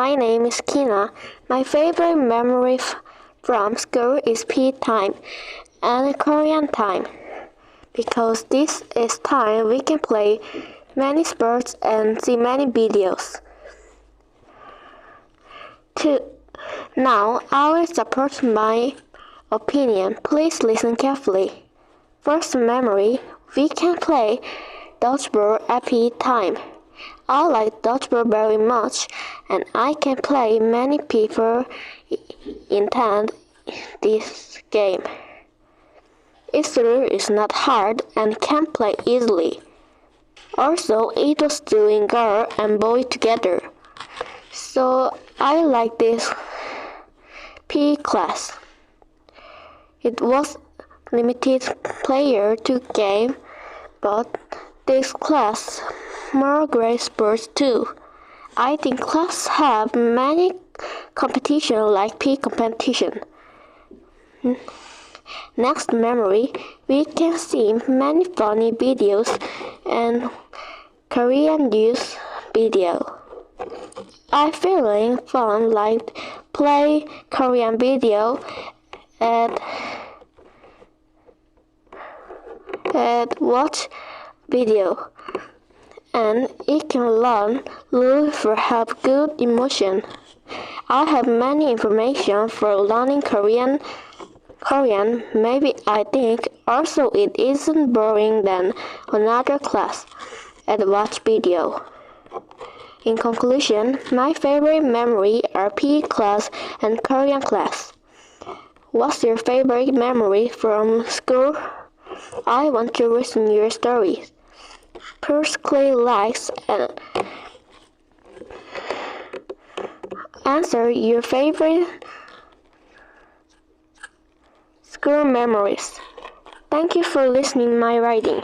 My name is Kina. My favorite memory from school is PE time and Korean time, because this is time we can play many sports and see many videos. Now, I will support my opinion. Please listen carefully. First memory, we can play dodgeball at PE time. I like dodgeball very much, and I can play many people intend this game. Its rule is not hard and can play easily. Also, it was doing girl and boy together. So I like this PE class. It was limited player to game, but this class more great sports too. I think class have many competition like PE competition. Next memory, we can see many funny videos and Korean news video. I feeling fun like play Korean video and watch video, and it can learn rules for have good emotion. I have many information for learning Korean. Maybe I think also it isn't boring than another class and watch video. In conclusion, my favorite memory are PE class and Korean class. What's your favorite memory from school? I want to listen your stories. Please click likes and answer your favorite school memories. Thank you for listening my writing.